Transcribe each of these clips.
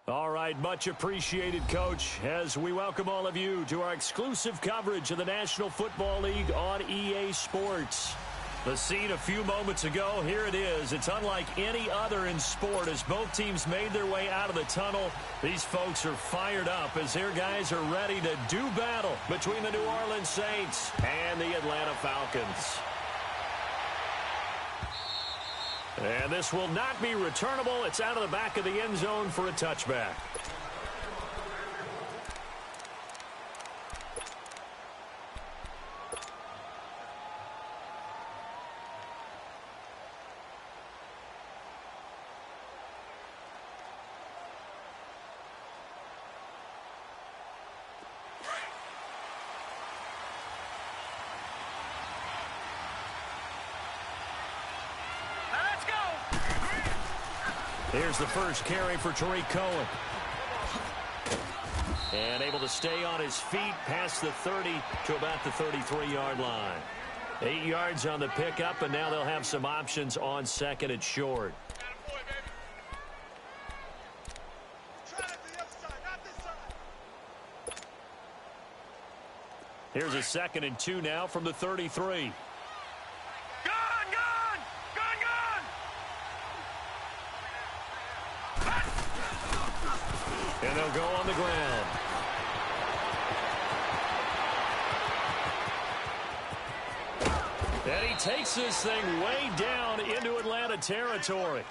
All right, much appreciated, Coach, as we welcome all of you to our exclusive coverage of the National Football League on EA Sports. The scene a few moments ago, here it is. It's unlike any other in sport as both teams made their way out of the tunnel. These folks are fired up as their guys are ready to do battle between the New Orleans Saints and the Atlanta Falcons. And this will not be returnable. It's out of the back of the end zone for a touchback. Here's the first carry for Tariq Cohen. And able to stay on his feet past the 30 to about the 33-yard line. 8 yards on the pickup, and now they'll have some options on second and short. Here's a 2nd and 2 now from the 33. And they'll go on the ground. And he takes this thing way down into Atlanta territory.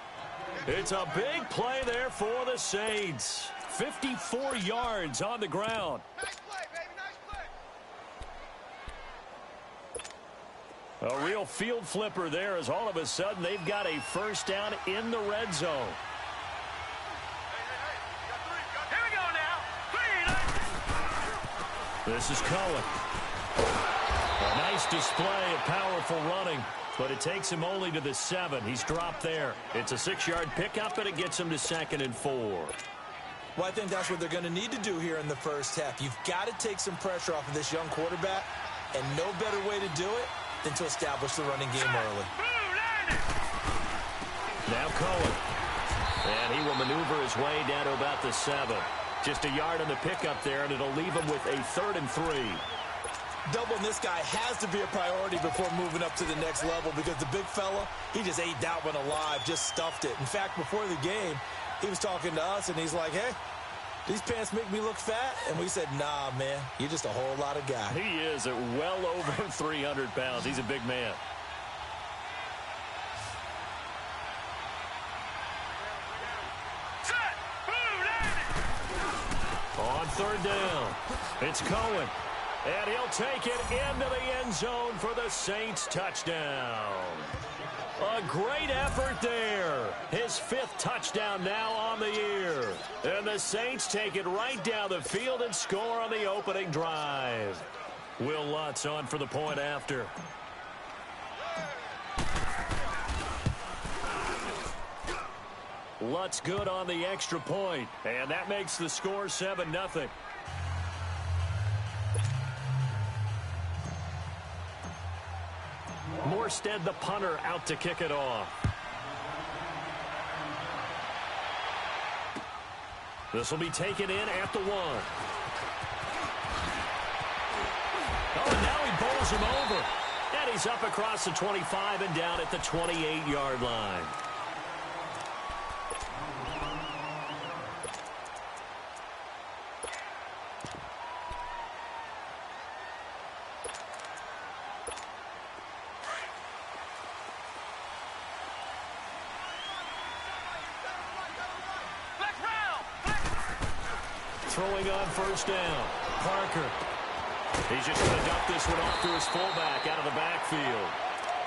It's a big play there for the Saints. 54 yards on the ground. Nice play, baby. Nice play. A real field flipper there as all of a sudden they've got a first down in the red zone. This is Cohen. A nice display of powerful running, but it takes him only to the 7. He's dropped there. It's a 6-yard pickup, and it gets him to 2nd and 4. Well, I think that's what they're going to need to do here in the first half. You've got to take some pressure off of this young quarterback, and no better way to do it than to establish the running game early. Now Cohen. And he will maneuver his way down to about the 7. Just a yard on the pickup there, and it'll leave him with a 3rd and 3. Doubling this guy has to be a priority before moving up to the next level because the big fella, he just ate that one alive, just stuffed it. In fact, before the game, he was talking to us, and he's like, hey, these pants make me look fat? And we said, nah, man, you're just a whole lot of guy. He is at well over 300 pounds. He's a big man. On 3rd down, it's Cohen, and he'll take it into the end zone for the Saints touchdown. A great effort there. His 5th touchdown now on the year. And the Saints take it right down the field and score on the opening drive. Will Lutz on for the point after. Lutz good on the extra point, and that makes the score 7-0. Morstead, the punter, out to kick it off. This will be taken in at the 1. Oh, and now he bowls him over. And he's up across the 25 and down at the 28-yard line. Throwing on 1st down. Parker. He's just going to dump this one off to his fullback out of the backfield.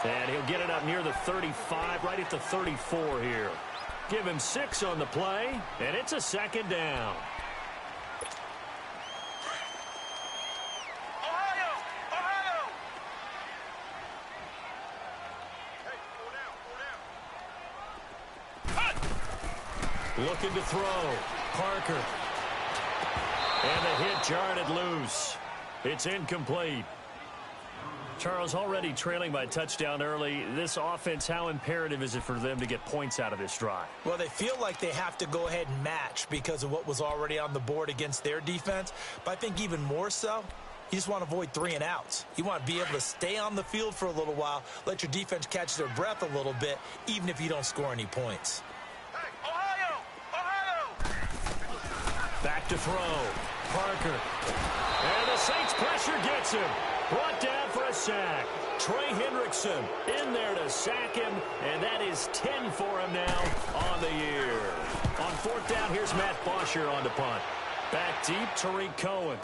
And he'll get it up near the 35, right at the 34 here. Give him 6 on the play, and it's a 2nd down. Looking to throw. Parker. And the hit jarred it loose. It's incomplete. Charles, already trailing by touchdown early. This offense, how imperative is it for them to get points out of this drive? Well, they feel like they have to go ahead and match because of what was already on the board against their defense. But I think even more so, you just want to avoid 3 and outs. You want to be able to stay on the field for a little while, let your defense catch their breath a little bit, even if you don't score any points. Hey, Ohio! Back to throw. Parker. And the Saints pressure gets him. Brought down for a sack. Trey Hendrickson in there to sack him, and that is 10 for him now on the year. On 4th down, here's Matt Bosher on the punt. Back deep, Tariq Cohen.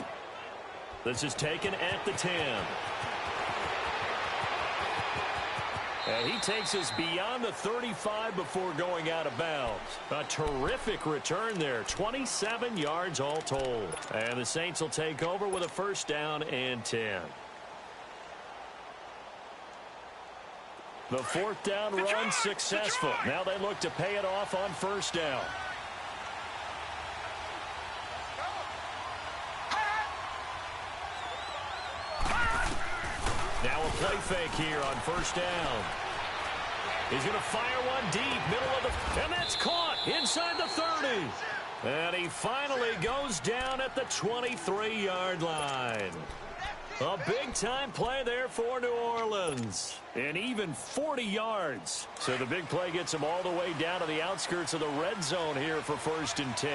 This is taken at the 10. And he takes us beyond the 35 before going out of bounds. A terrific return there. 27 yards all told. And the Saints will take over with a 1st down and 10. The 4th down run successful. Now they look to pay it off on 1st down. Now a play fake here on 1st down. He's going to fire one deep, middle of the... And that's caught inside the 30. And he finally goes down at the 23-yard line. A big-time play there for New Orleans. And even 40 yards. So the big play gets him all the way down to the outskirts of the red zone here for 1st and 10.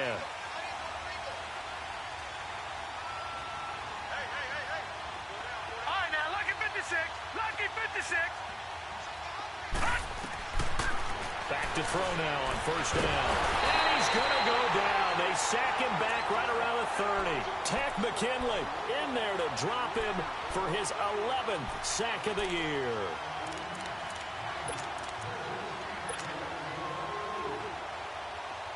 Back to throw now on 1st down. And he's going to go down. They sack him back right around the 30. Takk McKinley in there to drop him for his 11th sack of the year.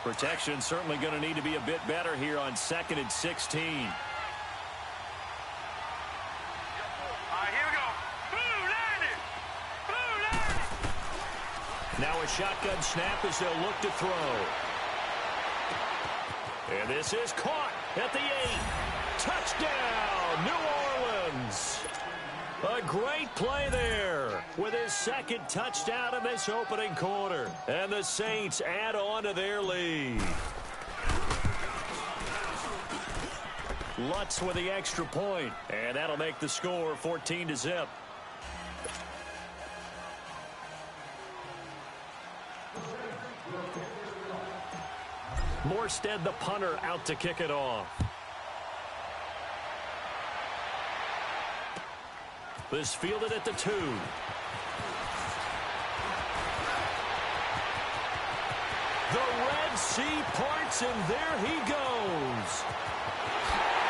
Protection certainly going to need to be a bit better here on 2nd and 16. Now a shotgun snap as they'll look to throw. And this is caught at the 8. Touchdown, New Orleans. A great play there with his 2nd touchdown in this opening quarter. And the Saints add on to their lead. Lutz with the extra point. And that'll make the score 14-0. Morstead, the punter, out to kick it off. This fielded at the 2. The Red Sea parts, and there he goes.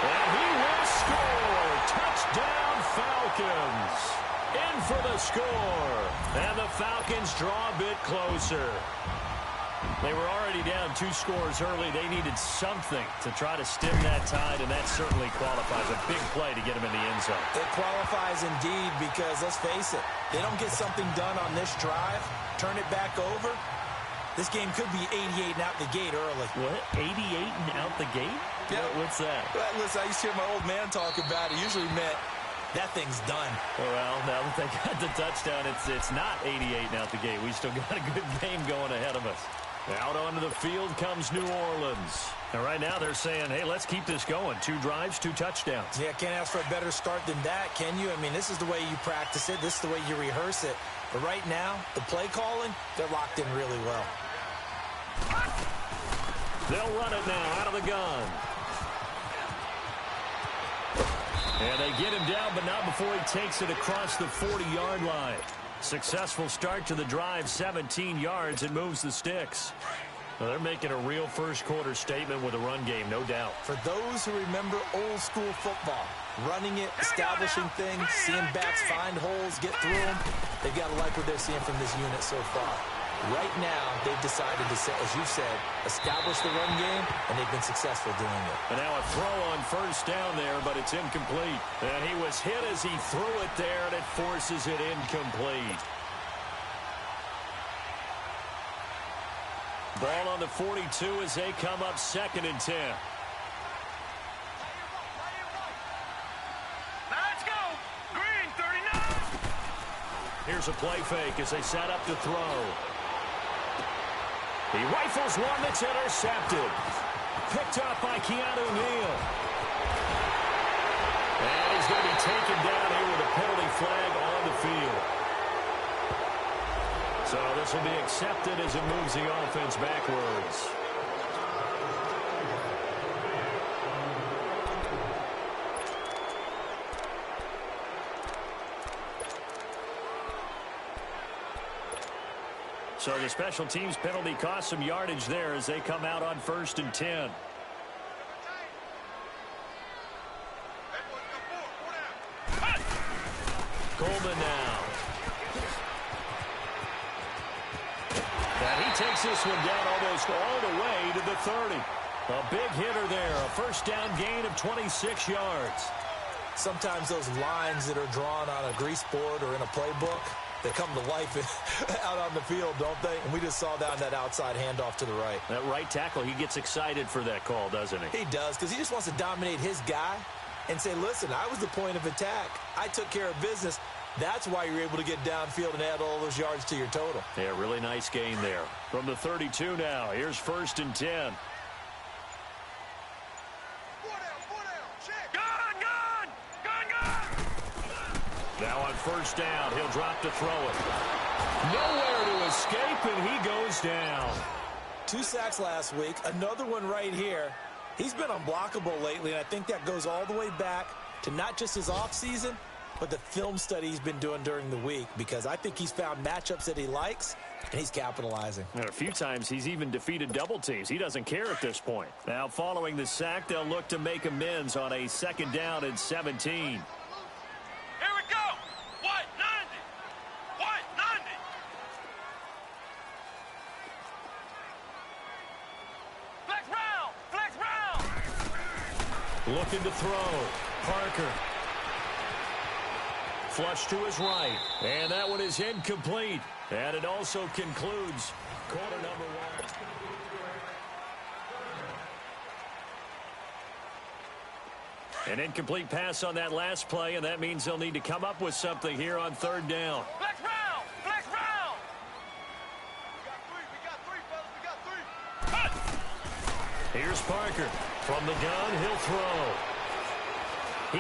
And he will score. Touchdown, Falcons. In for the score. And the Falcons draw a bit closer. They were already down 2 scores early. They needed something to try to stem that tide, and that certainly qualifies. A big play to get them in the end zone. It qualifies indeed because, let's face it, they don't get something done on this drive, turn it back over, this game could be 88 and out the gate early. What? 88 and out the gate? Yeah. What's that? Well, listen, I used to hear my old man talk about it. It usually meant that thing's done. Well, now that they got the touchdown, it's not 88 and out the gate. We still got a good game going ahead of us. Out onto the field comes New Orleans. And right now they're saying, hey, let's keep this going. 2 drives, 2 touchdowns. Yeah, can't ask for a better start than that, can you? I mean, this is the way you practice it. This is the way you rehearse it. But right now, the play calling, they're locked in really well. They'll run it now out of the gun. And they get him down, but not before he takes it across the 40-yard line. Successful start to the drive, 17 yards, and moves the sticks. Well, they're making a real first-quarter statement with a run game, no doubt. For those who remember old-school football, running it, establishing things, seeing backs find holes, get through them, they've got to like what they're seeing from this unit so far. Right now, they've decided to, as you said, establish the run game, and they've been successful doing it. And now a throw on 1st down there, but it's incomplete. And he was hit as he threw it there, and it forces it incomplete. Ball on the 42 as they come up 2nd and 10. Let's go. Green, 39. Here's a play fake as they set up to throw. He rifles one that's intercepted. Picked up by Keanu Neal. And he's going to be taken down here with a penalty flag on the field. So this will be accepted as it moves the offense backwards. So the special teams penalty cost some yardage there as they come out on 1st and 10. Coleman now. And he takes this one down almost all the way to the 30. A big hitter there. A first down gain of 26 yards. Sometimes those lines that are drawn on a grease board or in a playbook, they come to life out on the field, don't they? And we just saw down that outside handoff to the right. That right tackle, he gets excited for that call, doesn't he? He does, because he just wants to dominate his guy and say, listen, I was the point of attack. I took care of business. That's why you're able to get downfield and add all those yards to your total. Yeah, really nice gain there. From the 32 now, here's 1st and 10. Now on 1st down, he'll drop to throw it. Nowhere to escape, and he goes down. 2 sacks last week, another one right here. He's been unblockable lately, and I think that goes all the way back to not just his offseason, but the film study he's been doing during the week, because I think he's found matchups that he likes, and he's capitalizing. And a few times he's even defeated double teams. He doesn't care at this point. Now following the sack, they'll look to make amends on a 2nd down and 17. Looking to throw. Parker. Flush to his right. And that one is incomplete. And it also concludes quarter number 1. An incomplete pass on that last play, and that means they'll need to come up with something here on 3rd down. Flex round! Flex round! We got three, fellas. We got three. Cut! Here's Parker. From the gun, he'll throw.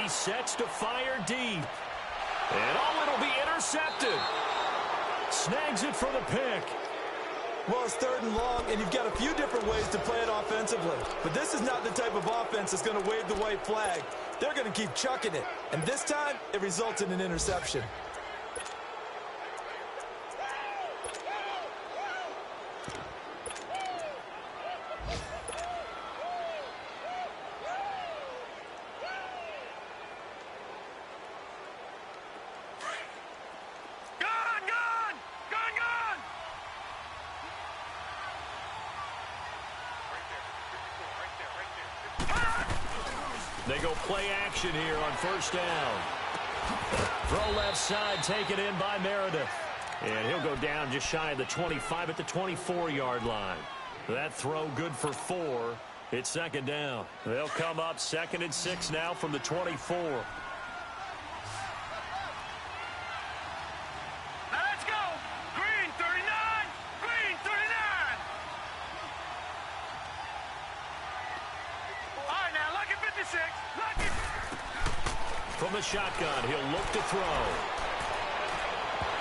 He sets to fire deep. And it'll be intercepted. Snags it for the pick. Well, it's 3rd and long, and you've got a few different ways to play it offensively. But this is not the type of offense that's going to wave the white flag. They're going to keep chucking it. And this time, it results in an interception. They go play action here on 1st down. Throw left side, taken in by Meredith. And he'll go down just shy of the 25 at the 24-yard line. That throw good for 4. It's 2nd down. They'll come up 2nd and 6 now from the 24. Now let's go. Green 39. Green 39. All right, now look at 56. Look at... From the shotgun, he'll look to throw.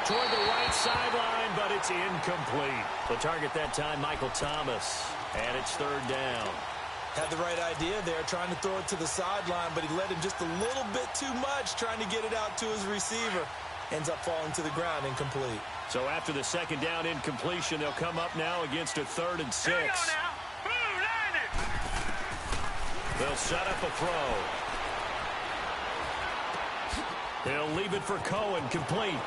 Toward the right sideline, but it's incomplete. The target that time, Michael Thomas. And it's 3rd down. Had the right idea there, trying to throw it to the sideline, but he led him just a little bit too much, trying to get it out to his receiver. Ends up falling to the ground, incomplete. So after the 2nd down incompletion, they'll come up now against a 3rd and 6. Here we go now. Boom, landed. They'll set up a throw. He'll leave it for Cohen, complete.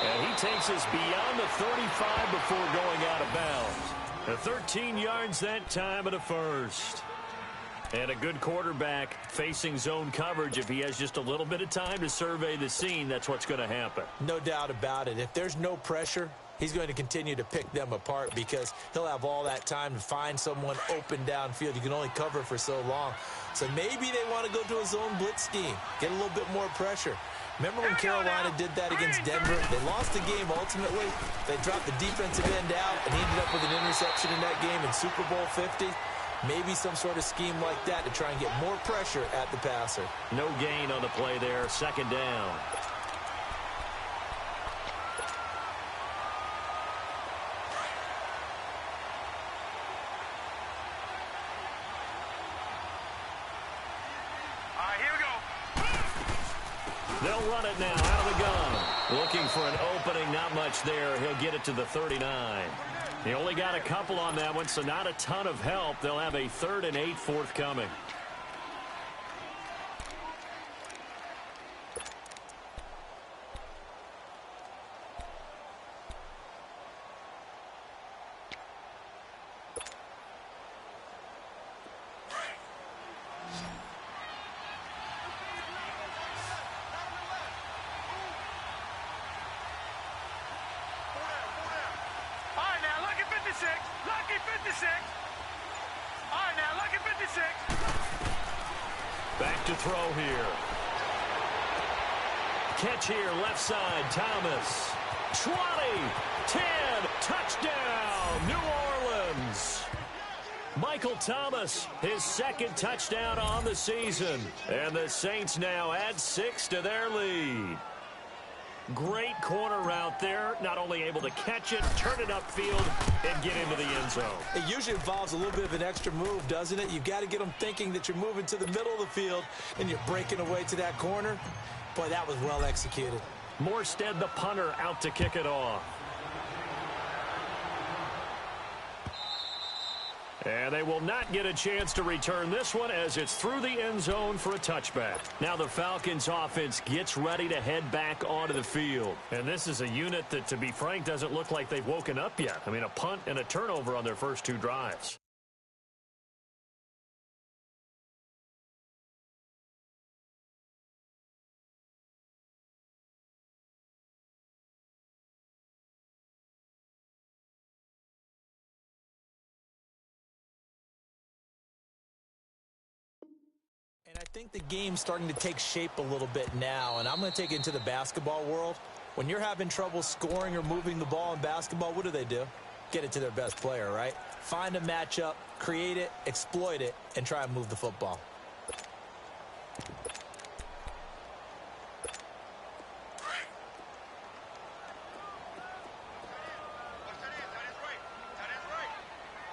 And he takes us beyond the 35 before going out of bounds. The 13 yards that time of the first. And a good quarterback facing zone coverage. If he has just a little bit of time to survey the scene, that's what's going to happen. No doubt about it. If there's no pressure, he's going to continue to pick them apart because he'll have all that time to find someone open downfield. You can only cover for so long. So maybe they want to go to a zone blitz scheme, get a little bit more pressure. Remember when Carolina did that against Denver? They lost the game ultimately. They dropped the defensive end out and ended up with an interception in that game in Super Bowl 50. Maybe some sort of scheme like that to try and get more pressure at the passer. No gain on the play there. Second down. They'll run it now out of the gun. Looking for an opening, not much there. He'll get it to the 39. He only got a couple on that one, so not a ton of help. They'll have a 3rd and 8 forthcoming. Lucky 56. All right, now, lucky 56. Back to throw here. Catch here, left side, Thomas. 20, 10, touchdown, New Orleans. Michael Thomas, his 2nd touchdown on the season. And the Saints now add 6 to their lead. Great corner route there. Not only able to catch it, turn it upfield, and get into the end zone. It usually involves a little bit of an extra move, doesn't it? You've got to get them thinking that you're moving to the middle of the field and you're breaking away to that corner. Boy, that was well executed. Morstead, the punter, out to kick it off. And they will not get a chance to return this one as it's through the end zone for a touchback. Now the Falcons offense gets ready to head back onto the field. And this is a unit that, to be frank, doesn't look like they've woken up yet. I mean, a punt and a turnover on their first 2 drives. And I think the game's starting to take shape a little bit now, and I'm going to take it into the basketball world. When you're having trouble scoring or moving the ball in basketball, what do? Get it to their best player, right? Find a matchup, create it, exploit it, and try and move the football.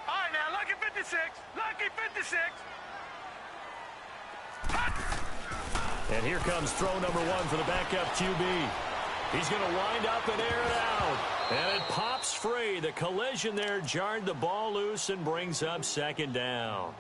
All right, now, lucky 56. Lucky 56. And here comes throw number 1 for the backup QB. He's going to wind up and air it out. And it pops free. The collision there jarred the ball loose and brings up 2nd down.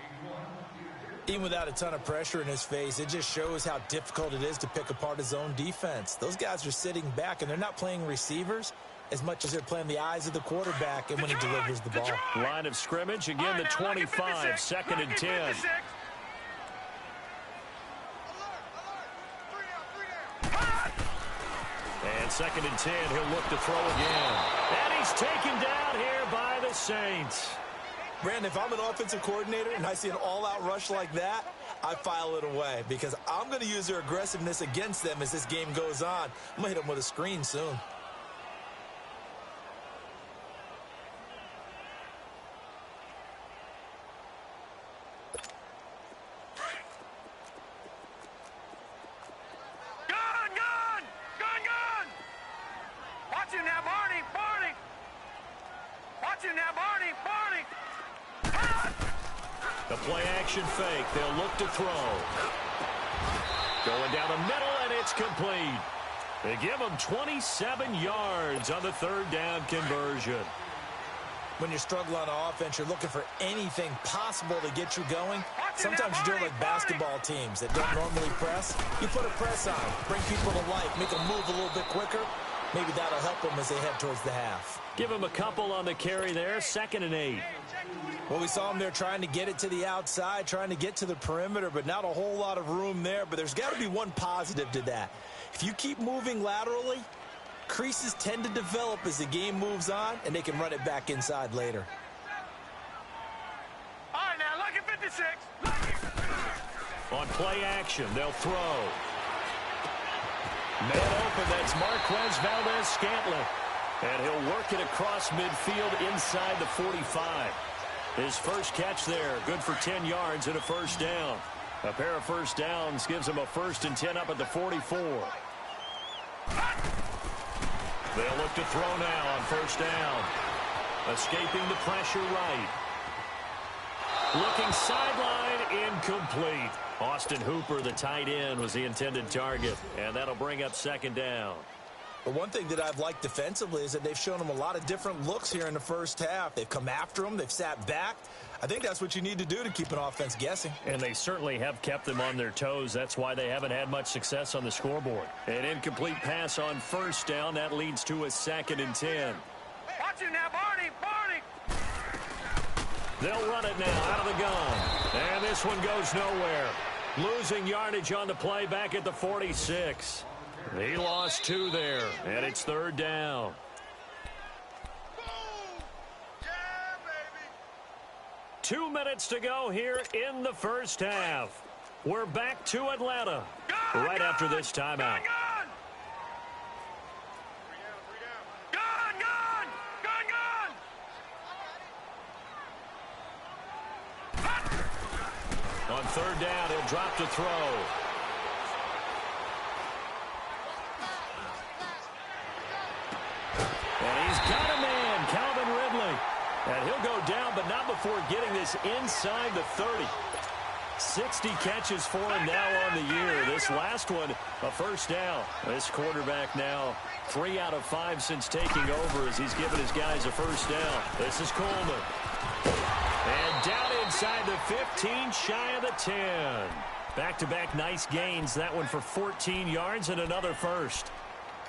Even without a ton of pressure in his face, it just shows how difficult it is to pick apart his own defense. Those guys are sitting back, and they're not playing receivers as much as they're playing the eyes of the quarterback and when he delivers the ball. Line of scrimmage, again the 25, 2nd and 10. And 2nd and 10, he'll look to throw again. And he's taken down here by the Saints. Brandon, if I'm an offensive coordinator and I see an all-out rush like that, I file it away because I'm going to use their aggressiveness against them as this game goes on. I'm going to hit them with a screen soon. The play-action fake. They'll look to throw. Going down the middle, and it's complete. They give them 27 yards on the 3rd down conversion. When you're struggling on offense, you're looking for anything possible to get you going. Sometimes you do it like basketball teams that don't normally press. You put a press on, bring people to life, make them move a little bit quicker. Maybe that'll help them as they head towards the half. Give them a couple on the carry there, 2nd and 8. Well, we saw them there trying to get it to the outside, trying to get to the perimeter, but not a whole lot of room there. But there's got to be one positive to that. If you keep moving laterally, creases tend to develop as the game moves on, and they can run it back inside later. All right, now, lucky 56. Lucky. On play action, they'll throw. Man open, that's Marquez Valdez-Scantling. And he'll work it across midfield inside the 45. His first catch there, good for 10 yards and a first down. A pair of first downs gives him a 1st and 10 up at the 44. They'll look to throw now on first down. Escaping the pressure right. Looking sideline, incomplete. Austin Hooper, the tight end, was the intended target. And that'll bring up 2nd down. But one thing that I've liked defensively is that they've shown him a lot of different looks here in the first half. They've come after him. They've sat back. I think that's what you need to do to keep an offense guessing. And they certainly have kept them on their toes. That's why they haven't had much success on the scoreboard. An incomplete pass on first down. That leads to a 2nd and 10. Watch him now, Barney! Barney! They'll run it now out of the gun. And this one goes nowhere. Losing yardage on the play back at the 46. He lost 2 there, and it's 3rd down. Yeah, baby! 2 minutes to go here in the first half. We're back to Atlanta right after this timeout. Gun! Gun! Gun! Gun! Gun! On 3rd down, he'll drop to throw. And he's got a man, Calvin Ridley. And he'll go down, but not before getting this inside the 30. 60 catches for him now on the year. This last one, a first down. This quarterback now 3 out of 5 since taking over as he's given his guys a first down. This is Coleman. And down inside the 15, shy of the 10. Back-to-back nice gains. That one for 14 yards and another first.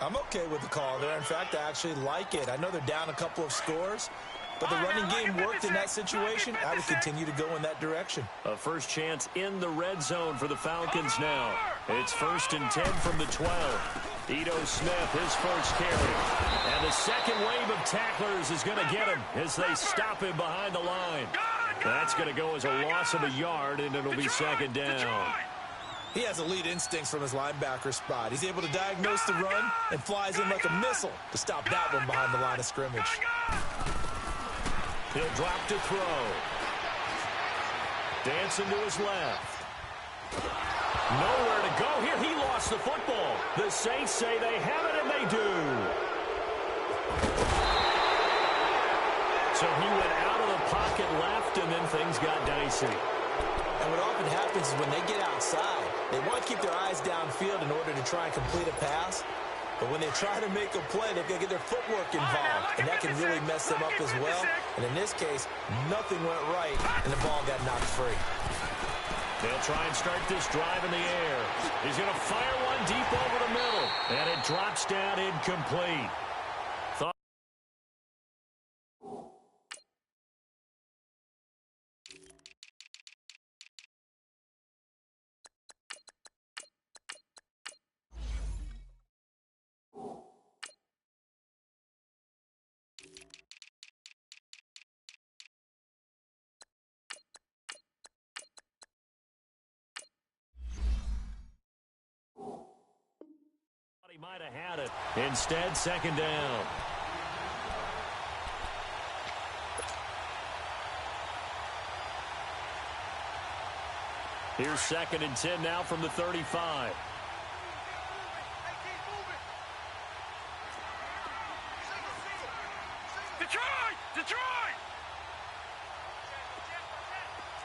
I'm okay with the call there. In fact, I actually like it. I know they're down a couple of scores, but the running game worked in that situation. I would continue to go in that direction. A first chance in the red zone for the Falcons now. It's 1st and 10 from the 12. Ito Smith, his first carry. And the second wave of tacklers is going to get him as they stop him behind the line. That's going to go as a loss of a yard, and it'll be 2nd down. He has elite instincts from his linebacker spot. He's able to diagnose the run and flies in like a missile to stop that one behind the line of scrimmage. He'll drop to throw. Dancing to his left. Nowhere to go here. He lost the football. The Saints say they have it, and they do. So he went out of the pocket left, and then things got dicey. And what often happens is when they get outside, they want to keep their eyes downfield in order to try and complete a pass. But when they try to make a play, they've got to get their footwork involved, and that can really mess them up as well. And in this case, nothing went right, and the ball got knocked free. They'll try and start this drive in the air. He's going to fire one deep over the middle, and it drops down incomplete. He might have had it. Instead, 2nd down. Here's 2nd and 10 now from the 35. Detroit! Detroit!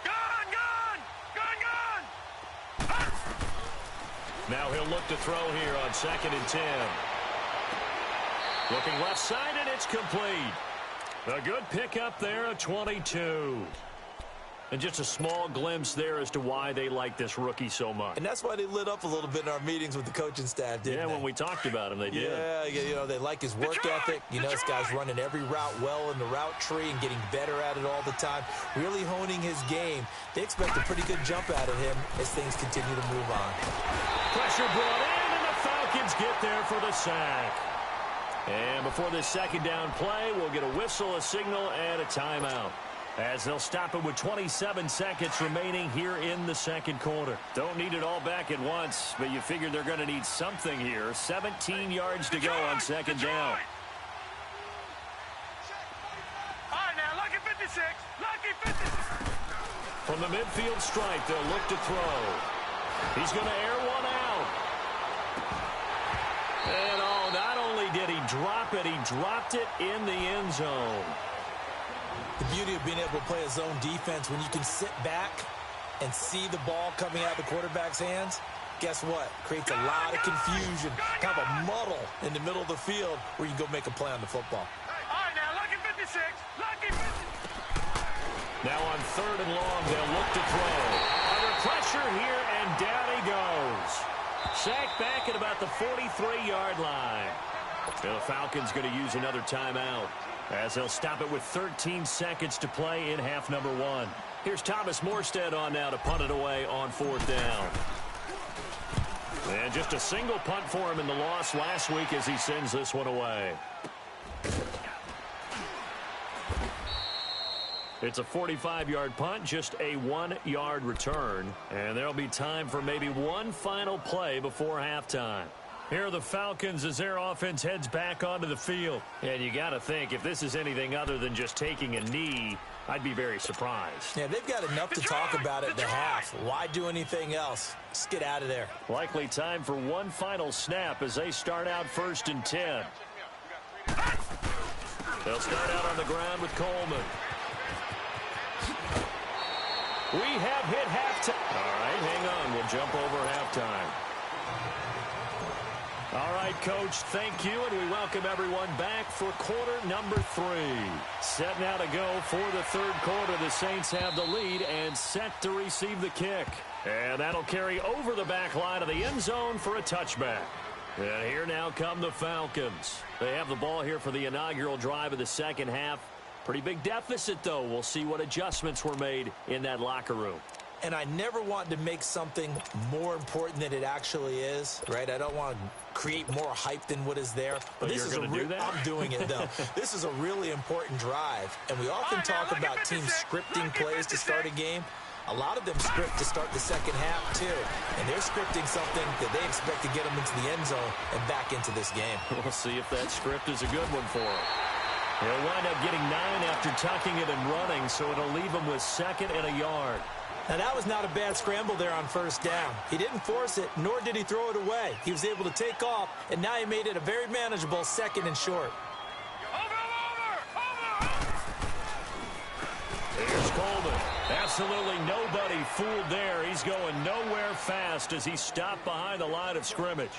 Gun! Gun! Gun! Gun! Now he'll look to throw here on 2nd and 10. Looking left side, and it's complete. A good pickup there, a 22. And just a small glimpse there as to why they like this rookie so much. And that's why they lit up a little bit in our meetings with the coaching staff, didn't they? Yeah, when we talked about him, they did. Yeah, you know, they like his work ethic. You know, this guy's running every route well in the route tree and getting better at it all the time, really honing his game. They expect a pretty good jump out of him as things continue to move on. Pressure brought in, and the Falcons get there for the sack. And before this 2nd down play, we'll get a whistle, a signal, and a timeout. as they'll stop it with 27 seconds remaining here in the second quarter. Don't need it all back at once, but you figure they're going to need something here. 17 yards to go on second down. All right, now, lucky 56. Lucky 56. From the midfield stripe, they'll look to throw. He's going to air one out. And, oh, not only did he drop it, he dropped it in the end zone. The beauty of being able to play a zone defense when you can sit back and see the ball coming out of the quarterback's hands, guess what? Creates a lot of confusion, kind of a muddle in the middle of the field where you can go make a play on the football. All right, now, lucky 56. Lucky 56. Now on third and long, they'll look to throw. Under pressure here, and down he goes. Sacked back at about the 43-yard line. And the Falcons going to use another timeout, as they'll stop it with 13 seconds to play in half number one. Here's Thomas Morstead on now to punt it away on fourth down. And just a single punt for him in the loss last week as he sends this one away. It's a 45-yard punt, just a 1-yard return. And there'll be time for maybe one final play before halftime. Here are the Falcons as their offense heads back onto the field. And you got to think, if this is anything other than just taking a knee, I'd be very surprised. Yeah, they've got enough to talk about at the half. Why do anything else? Just get out of there. Likely time for one final snap as they start out 1st and 10. They'll start out on the ground with Coleman. We have hit halftime. All right, hang on. We'll jump over halftime. All right, Coach, thank you, and we welcome everyone back for quarter number 3. Set now to go for the third quarter. The Saints have the lead and set to receive the kick. And that'll carry over the back line of the end zone for a touchback. And here now come the Falcons. They have the ball here for the inaugural drive of the second half. Pretty big deficit, though. We'll see what adjustments were made in that locker room. And I never want to make something more important than it actually is, right? I don't want to create more hype than what is there. But this is do that? I'm doing it, though. This is a really important drive. And we often talk about teams scripting plays to start a game. A lot of them script to start the second half, too. And they're scripting something that they expect to get them into the end zone and back into this game. We'll see if that script is a good one for them. He'll wind up getting 9 after tucking it and running, so it'll leave him with 2nd and a yard. Now, that was not a bad scramble there on first down. He didn't force it, nor did he throw it away. He was able to take off, and now he made it a very manageable 2nd and short. Here's Coleman. Absolutely nobody fooled there. He's going nowhere fast as he stopped behind the line of scrimmage.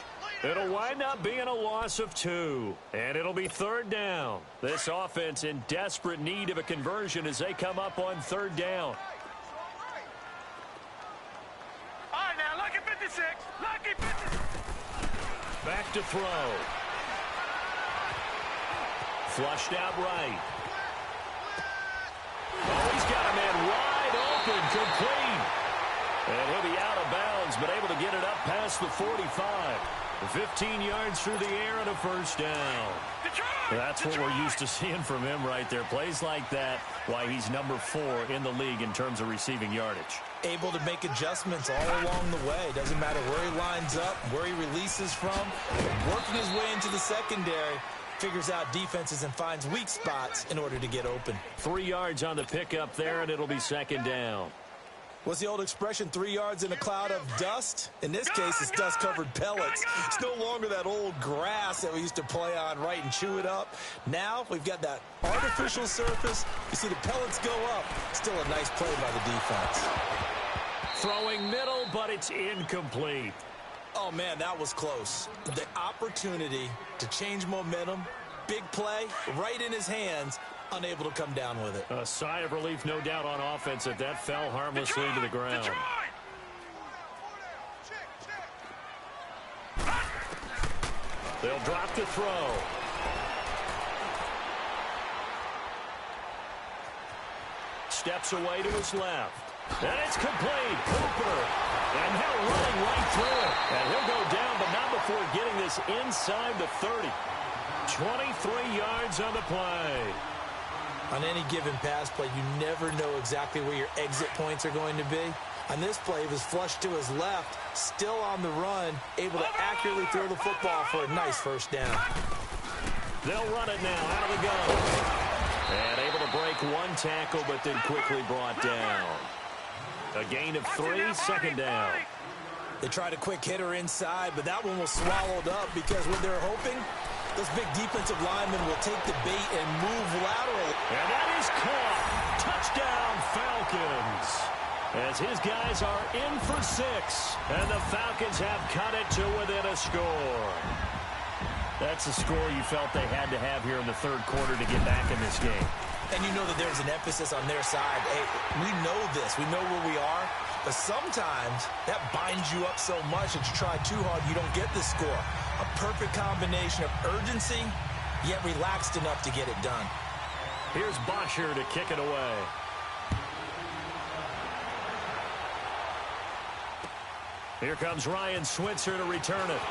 It'll wind up being a loss of 2, and it'll be 3rd down. This offense in desperate need of a conversion as they come up on 3rd down. All right, now, lucky 56. Lucky 56. Back to throw. Flushed out right. Oh, he's got a man wide open, complete. And he'll be out of bounds, but able to get it up past the 45. 15 yards through the air and a 1st down. That's what we're used to seeing from him right there. Plays like that, why he's number 4 in the league in terms of receiving yardage. Able to make adjustments all along the way. Doesn't matter where he lines up, where he releases from. Working his way into the secondary. Figures out defenses and finds weak spots in order to get open. 3 yards on the pickup there, and it'll be 2nd down. What's the old expression, 3 yards in a cloud of dust? In this case, it's dust-covered pellets. It's no longer that old grass that we used to play on, right, and chew it up. Now we've got that artificial surface. You see the pellets go up. Still a nice play by the defense. Throwing middle, but it's incomplete. Oh, man, that was close. The opportunity to change momentum, big play, right in his hands, unable to come down with it. A sigh of relief, no doubt, on offense if that fell harmlessly to the ground. They'll drop to throw. Steps away to his left. And it's complete. Cooper. And now running right through it. And he'll go down, but not before getting this inside the 30. 23 yards on the play. On any given pass play, you never know exactly where your exit points are going to be. On this play, he was flushed to his left, still on the run, able to accurately throw the football for a nice first down. They'll run it now out of the gun. And able to break one tackle, but then quickly brought down. A gain of 3, second down. They tried a quick hitter inside, but that one was swallowed up because what they're hoping, those big defensive linemen will take the bait and move laterally. And that is caught. Touchdown, Falcons. As his guys are in for 6, and the Falcons have cut it to within a score. That's a score you felt they had to have here in the third quarter to get back in this game. And you know that there's an emphasis on their side. Hey, we know this. We know where we are. But sometimes that binds you up so much that you try too hard, you don't get the score. A perfect combination of urgency, yet relaxed enough to get it done. Here's Bosher to kick it away. Here comes Ryan Switzer to return it.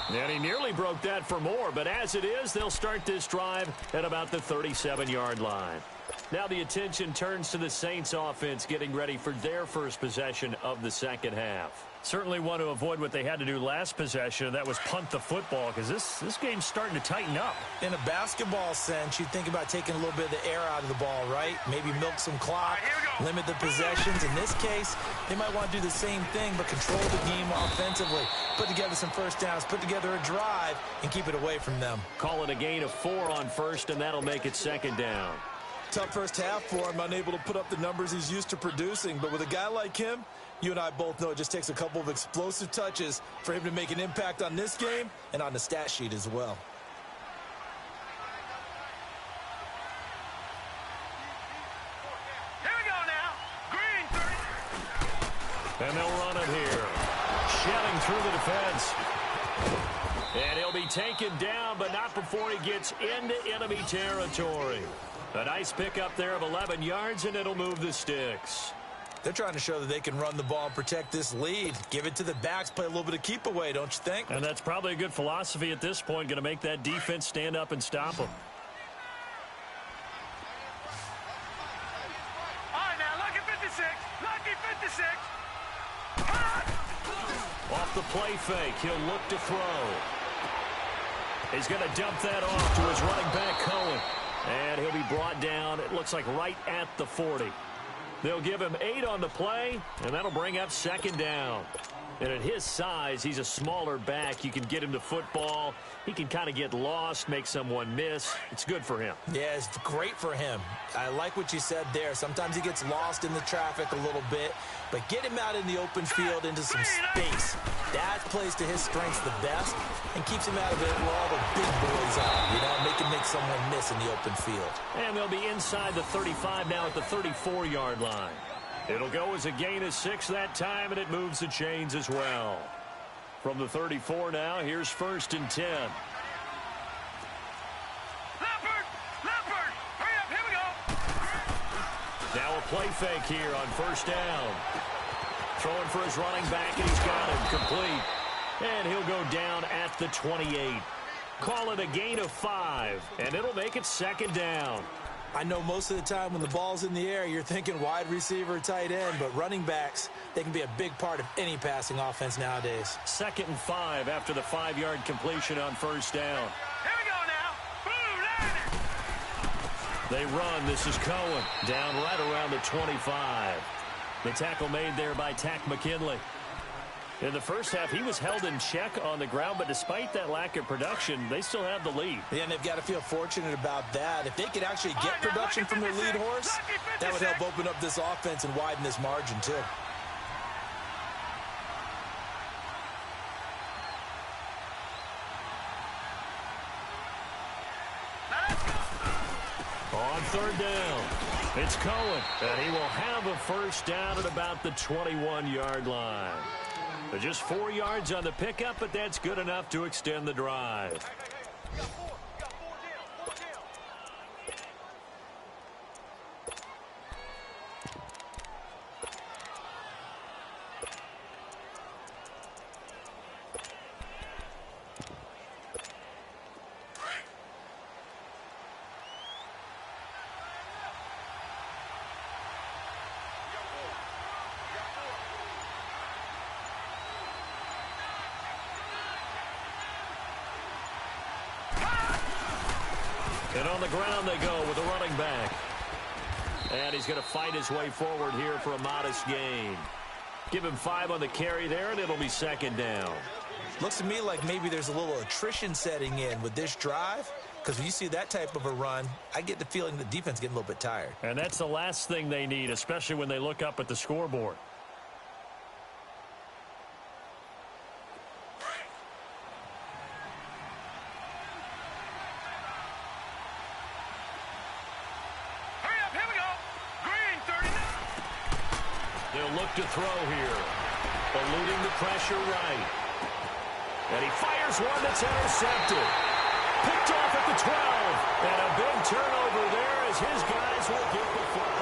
And he nearly broke that for more, but as it is, they'll start this drive at about the 37-yard line. Now the attention turns to the Saints offense getting ready for their first possession of the second half. Certainly want to avoid what they had to do last possession, and that was punt the football, because this game's starting to tighten up. In a basketball sense, you think about taking a little bit of the air out of the ball, right? Maybe milk some clock, limit the possessions. In this case, they might want to do the same thing, but control the game offensively. Put together some first downs, put together a drive, and keep it away from them. Call it a gain of 4 on first, and that'll make it second down. Tough first half for him, unable to put up the numbers he's used to producing. But with a guy like him, you and I both know it just takes a couple of explosive touches for him to make an impact on this game and on the stat sheet as well. Here we go now. Green 30. And they'll run it here. Shelling through the defense. And he'll be taken down, but not before he gets into enemy territory. A nice pickup there of 11 yards, and it'll move the sticks. They're trying to show that they can run the ball and protect this lead. Give it to the backs, play a little bit of keep away, don't you think? And that's probably a good philosophy at this point, going to make that defense stand up and stop them. All right, now, lucky 56. Lucky 56. Off the play fake, he'll look to throw. He's going to dump that off to his running back, Cohen. And he'll be brought down, it looks like right at the 40. They'll give him 8 on the play, and that'll bring up second down. And at his size, he's a smaller back. You can get him to football. He can kind of get lost, make someone miss. It's good for him. Yeah, it's great for him. I like what you said there. Sometimes he gets lost in the traffic a little bit, but get him out in the open field into some space. That plays to his strengths the best and keeps him out of it where all the big boys are. You know, make someone miss in the open field. And they'll be inside the 35 now at the 34-yard line. It'll go as a gain of 6 that time, and it moves the chains as well. From the 34 now, here's 1st and 10. Leopard, hurry up, here we go. Now a play fake here on 1st down. Throwing for his running back, and he's got him complete. And he'll go down at the 28. Call it a gain of 5, and it'll make it second down. I know most of the time when the ball's in the air, you're thinking wide receiver, tight end, but running backs, they can be a big part of any passing offense nowadays. 2nd and 5 after the 5-yard completion on 1st down. Here we go now. Boom, They run. This is Cohen down right around the 25. The tackle made there by Tack McKinley. In the first half, he was held in check on the ground, but despite that lack of production, they still have the lead. Yeah, and they've got to feel fortunate about that. If they could actually get production from their lead horse, that would help open up this offense and widen this margin, too. On 3rd down, it's Cohen, and he will have a first down at about the 21-yard line. Just 4 yards on the pickup, but that's good enough to extend the drive. And on the ground they go with a running back. And he's going to fight his way forward here for a modest gain. Give him 5 on the carry there, and it'll be second down. Looks to me like maybe there's a little attrition setting in with this drive, because when you see that type of a run, I get the feeling the defense is getting a little bit tired. And that's the last thing they need, especially when they look up at the scoreboard. Hurry up, here we go. Green, 39. They'll look to throw here. Eluding the pressure right. And he fires one that's intercepted. Picked off at the 12. And a big turnover there as his guys will get the football.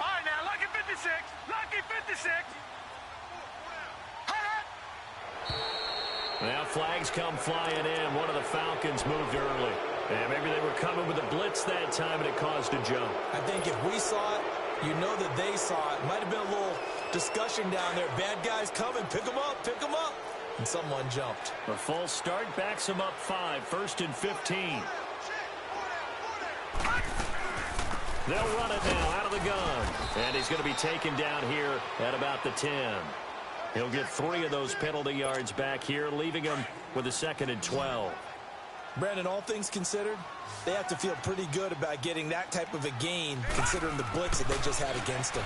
All right, now, lucky 56. Lucky 56. Now flags come flying in. One of the Falcons moved early. And maybe they were coming with a blitz that time, and it caused a jump. I think if we saw it, you know that they saw it. Might have been a little discussion down there. Bad guys coming. Pick them up. Pick them up. And someone jumped. The false start backs them up 5. 1st and 15. They'll run it now out of the gun. And he's going to be taken down here at about the 10. He'll get 3 of those penalty yards back here, leaving him with a 2nd and 12. Brandon, all things considered, they have to feel pretty good about getting that type of a gain, considering the blitz that they just had against him.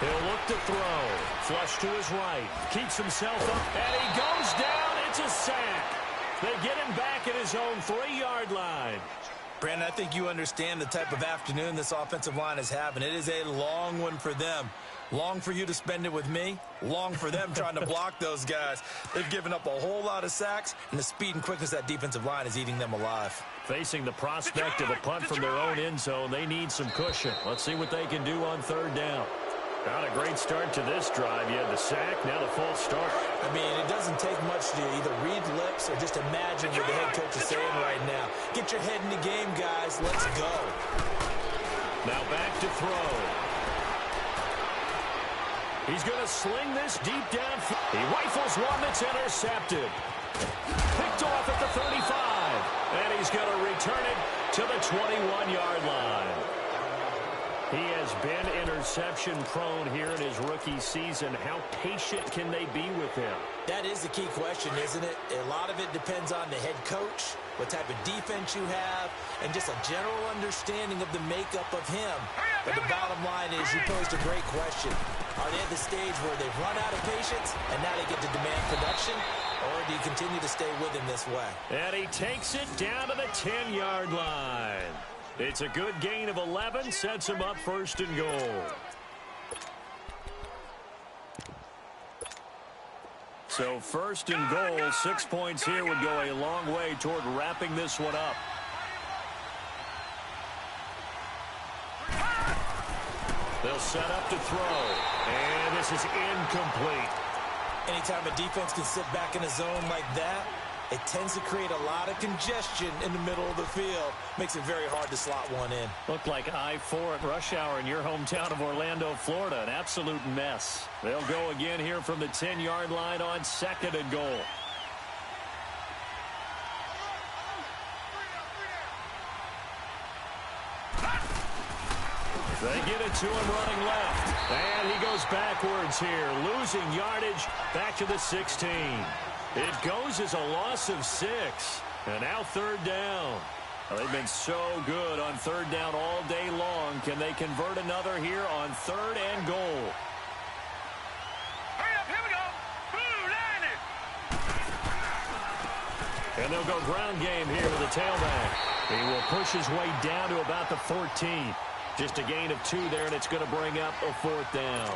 He'll look to throw. Flush to his right. Keeps himself up. And he goes down. It's a sack. They get him back at his own 3-yard line. Brandon, I think you understand the type of afternoon this offensive line is having. It is a long one for them. Long for you to spend it with me. Long for them trying to block those guys. They've given up a whole lot of sacks, and the speed and quickness of that defensive line is eating them alive. Facing the prospect of a punt from their own end zone, they need some cushion. Let's see what they can do on 3rd down. Not a great start to this drive. You had the sack, now the false start. I mean, it doesn't take much to either read lips or just imagine what the head coach is saying right now. Get your head in the game, guys. Let's go. Now back to throw. He's going to sling this deep down. He rifles one that's intercepted. Picked off at the 35. And he's going to return it to the 21-yard line. He has been interception-prone here in his rookie season. How patient can they be with him? That is the key question, isn't it? A lot of it depends on the head coach, what type of defense you have, and just a general understanding of the makeup of him. But the bottom line is you posed a great question. Are they at the stage where they've run out of patience and now they get to demand production? Or do you continue to stay with him this way? And he takes it down to the 10-yard line. It's a good gain of 11, sets him up 1st and goal. So 1st and goal, 6 points here would go a long way toward wrapping this one up. They'll set up to throw, and this is incomplete. Anytime a defense can sit back in a zone like that, it tends to create a lot of congestion in the middle of the field. Makes it very hard to slot one in. Looked like I-4 at rush hour in your hometown of Orlando, Florida. An absolute mess. They'll go again here from the 10-yard line on 2nd and goal. They get it to him running left. And he goes backwards here, losing yardage back to the 16. It goes as a loss of 6. And now 3rd down. Well, they've been so good on 3rd down all day long. Can they convert another here on 3rd and goal? Hurry up, here we go. Blue Liners. And they'll go ground game here with the tailback. He will push his way down to about the 14. Just a gain of 2 there, and it's going to bring up a 4th down.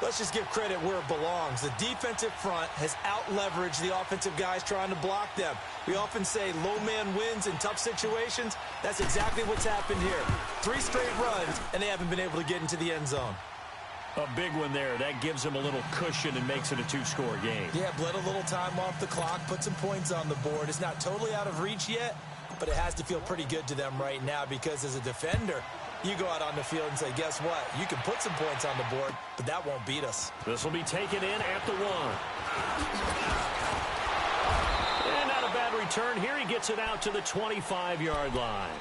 Let's just give credit where it belongs. The defensive front has out-leveraged the offensive guys trying to block them. We often say low man wins in tough situations. That's exactly what's happened here. 3 straight runs, and they haven't been able to get into the end zone. A big one there. That gives them a little cushion and makes it a 2-score game. Yeah, bled a little time off the clock, put some points on the board. It's not totally out of reach yet, but it has to feel pretty good to them right now because as a defender, you go out on the field and say, guess what? You can put some points on the board, but that won't beat us. This will be taken in at the 1. And not a bad return here. He gets it out to the 25-yard line.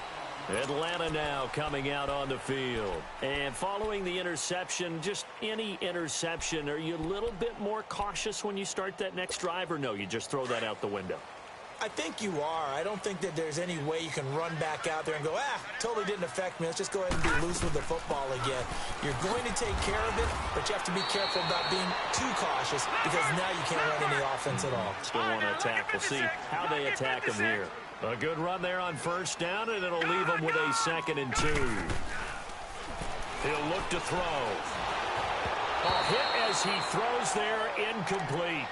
Atlanta now coming out on the field. And following the interception, just any interception, are you a little bit more cautious when you start that next drive, or no, you just throw that out the window? I think you are. I don't think that there's any way you can run back out there and go, totally didn't affect me. Let's just go ahead and be loose with the football again. You're going to take care of it, but you have to be careful about being too cautious because now you can't run any offense at all. Still want to attack. We'll see how they attack him here. A good run there on first down, and it'll leave him with a 2nd and 2. He'll look to throw. A hit as he throws there, incomplete.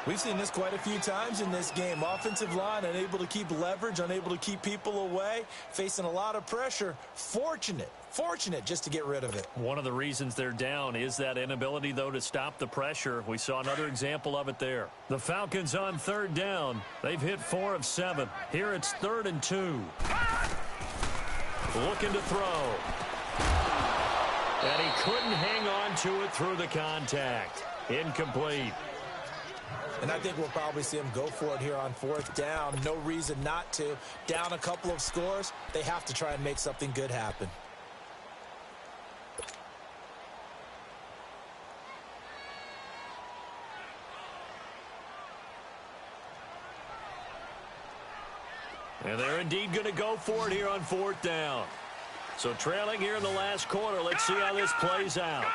We've seen this quite a few times in this game. Offensive line unable to keep leverage, unable to keep people away, facing a lot of pressure. Fortunate just to get rid of it. One of the reasons they're down is that inability, though, to stop the pressure. We saw another example of it there. The Falcons on 3rd down. They've hit 4 of 7. Here it's 3rd and 2. Looking to throw. And he couldn't hang on to it through the contact. Incomplete. And I think we'll probably see them go for it here on 4th down. No reason not to. Down a couple of scores, they have to try and make something good happen. And they're indeed going to go for it here on 4th down. So trailing here in the last quarter. Let's see how this plays out.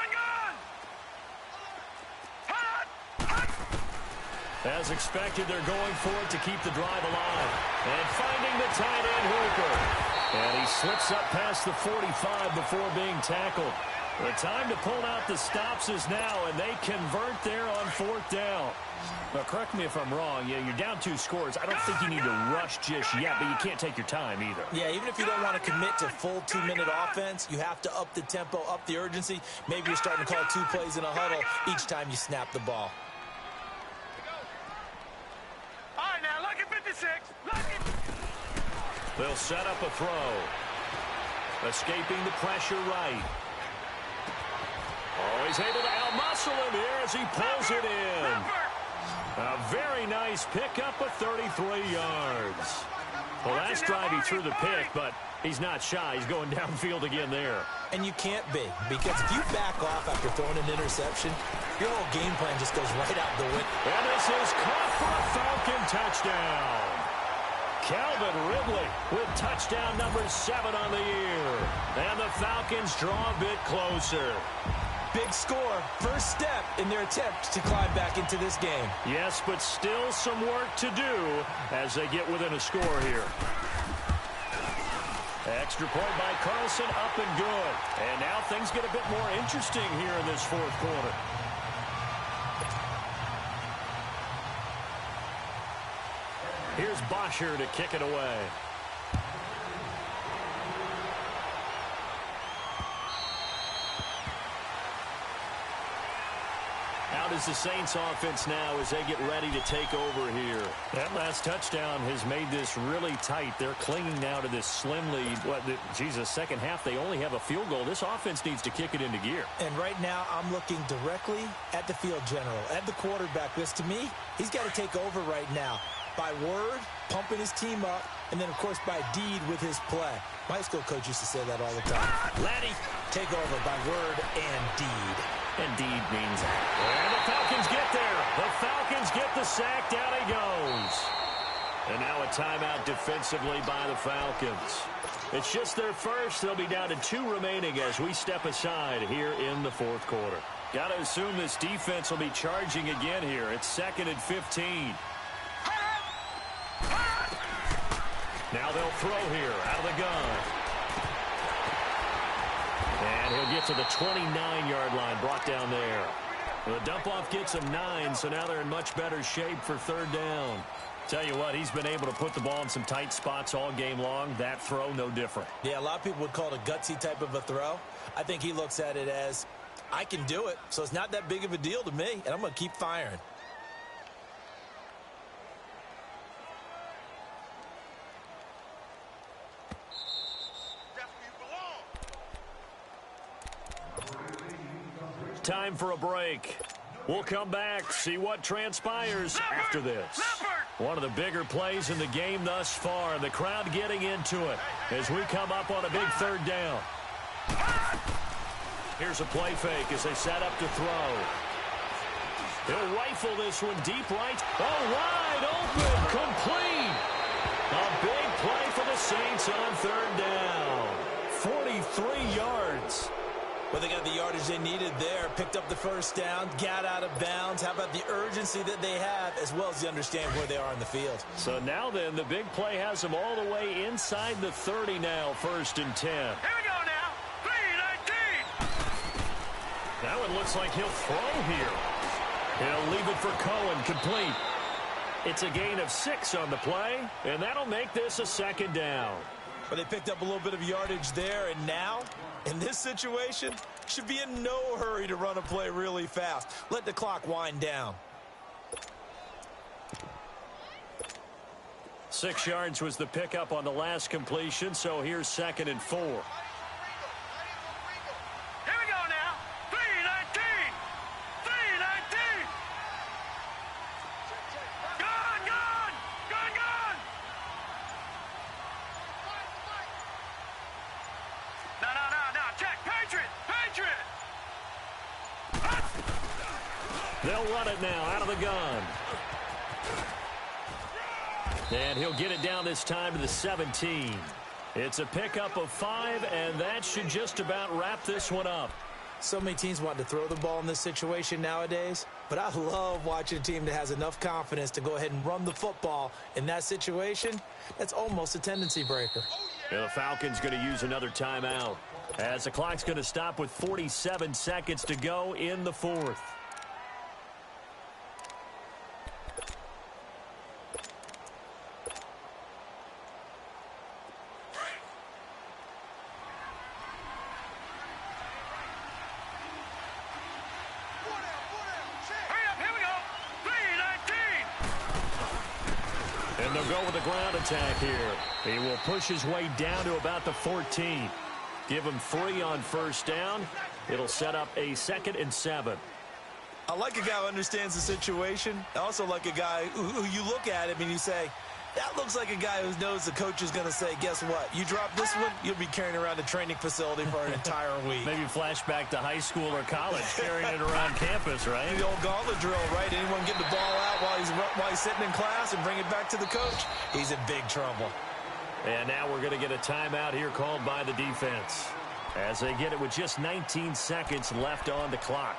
As expected, they're going for it to keep the drive alive. And finding the tight end, Hooper. And he slips up past the 45 before being tackled. The time to pull out the stops is now, and they convert there on 4th down. Now, correct me if I'm wrong. Yeah, you're down 2 scores. I don't think you need to rush just yet, but you can't take your time either. Yeah, even if you don't want to commit to full 2-minute offense, you have to up the tempo, up the urgency. Maybe you're starting to call 2 plays in a huddle each time you snap the ball. They'll set up a throw. Escaping the pressure right. Oh, he's able to outmuscle him here as he pulls it in. A very nice pickup of 33 yards. Well, last drive he threw the pick, but he's not shy. He's going downfield again there. And you can't be, because if you back off after throwing an interception, your whole game plan just goes right out the window. And this is caught for a Falcon touchdown. Calvin Ridley with touchdown number 7 on the year. And the Falcons draw a bit closer. Big score, first step in their attempt to climb back into this game. Yes, but still some work to do as they get within a score here. Extra point by Carlson, up and good. And now things get a bit more interesting here in this 4th quarter. Here's Bosher to kick it away. Out is the Saints offense now as they get ready to take over here. That last touchdown has made this really tight. They're clinging now to this slim lead. Second half, they only have a field goal. This offense needs to kick it into gear. And right now, I'm looking directly at the field general, at the quarterback. Because to me, he's got to take over right now. By word, pumping his team up, and then, of course, by deed with his play. My high school coach used to say that all the time. Laddie, take over by word and deed. And deed means that. And the Falcons get there. The Falcons get the sack. Down he goes. And now a timeout defensively by the Falcons. It's just their first. They'll be down to 2 remaining as we step aside here in the 4th quarter. Got to assume this defense will be charging again here. It's 2nd and 15. Now they'll throw here out of the gun. And he'll get to the 29-yard line, brought down there. The dump-off gets him 9, so now they're in much better shape for third down. Tell you what, he's been able to put the ball in some tight spots all game long. That throw, no different. Yeah, a lot of people would call it a gutsy type of a throw. I think he looks at it as, I can do it, so it's not that big of a deal to me, and I'm going to keep firing. Time for a break. We'll come back, see what transpires after this. One of the bigger plays in the game thus far. The crowd getting into it as we come up on a big third down. Here's a play fake as they set up to throw. He'll rifle this one deep right. Oh, wide open, complete. A big play for the Saints on third down. 43 yards. Well, they got the yardage they needed there, picked up the first down, got out of bounds. How about the urgency that they have, as well as the understand where they are in the field? So now then, the big play has them all the way inside the 30 now, 1st and 10. Here we go now. 3-19. That one looks like he'll throw here. He'll leave it for Cohen, complete. It's a gain of 6 on the play, and that'll make this a 2nd down. But they picked up a little bit of yardage there, and now, in this situation, should be in no hurry to run a play really fast. Let the clock wind down. 6 yards was the pickup on the last completion, so here's 2nd and 4. Here we go now. 3-19. 3-19. Gone, gone. Gone, gone. No. Check. Patriot. They'll run it now out of the gun. And he'll get it down this time to the 17. It's a pickup of 5, and that should just about wrap this one up. So many teams want to throw the ball in this situation nowadays, but I love watching a team that has enough confidence to go ahead and run the football. In that situation, that's almost a tendency breaker. And the Falcons going to use another timeout, as the clock's going to stop with 47 seconds to go in the 4th. And they'll go with a ground attack here. He will push his way down to about the 14. Give him 3 on 1st down. It'll set up a 2nd and 7. I like a guy who understands the situation. I also like a guy who you look at him and you say, that looks like a guy who knows the coach is going to say, guess what? You drop this one, you'll be carrying around a training facility for an entire week. Maybe flashback to high school or college, carrying it around campus, right? The old gauntlet drill, right? Anyone get the ball out while he's sitting in class and bring it back to the coach? He's in big trouble. And now we're going to get a timeout here called by the defense, as they get it with just 19 seconds left on the clock.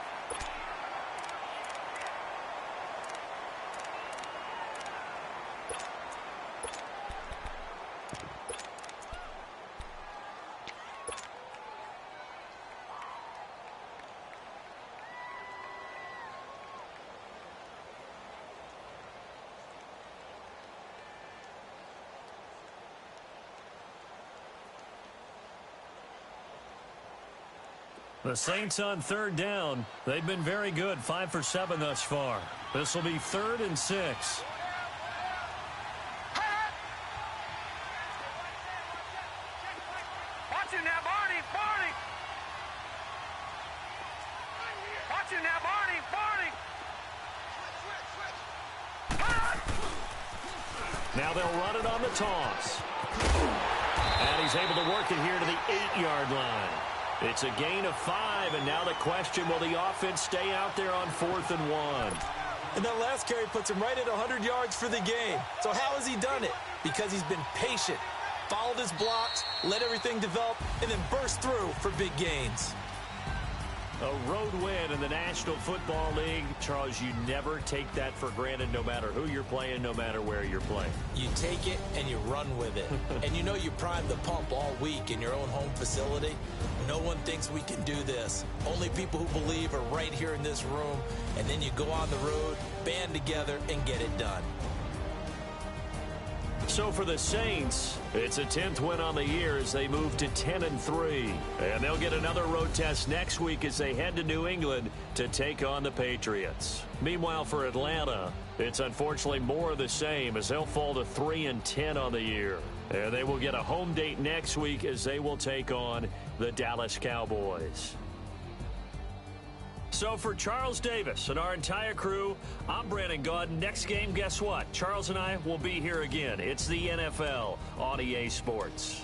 The Saints on 3rd down. They've been very good, 5 for 7 thus far. This will be 3rd and 6. Watch him now, Barney. Watch him now, Barney. Now they'll run it on the toss. And he's able to work it here to the 8-yard line. It's a gain of 5, and now the question, will the offense stay out there on 4th and 1? And that last carry puts him right at 100 yards for the game. So how has he done it? Because he's been patient, followed his blocks, let everything develop, and then burst through for big gains. A road win in the National Football League. Charles, you never take that for granted no matter who you're playing, no matter where you're playing. You take it and you run with it. And you know you primed the pump all week in your own home facility. No one thinks we can do this. Only people who believe are right here in this room. And then you go on the road, band together, and get it done. So for the Saints, it's a 10th win on the year as they move to 10-3. And they'll get another road test next week as they head to New England to take on the Patriots. Meanwhile, for Atlanta, it's unfortunately more of the same as they'll fall to 3-10 on the year. And they will get a home date next week as they will take on the Dallas Cowboys. So for Charles Davis and our entire crew, I'm Brandon Gaudin. Next game, guess what? Charles and I will be here again. It's the NFL on EA Sports.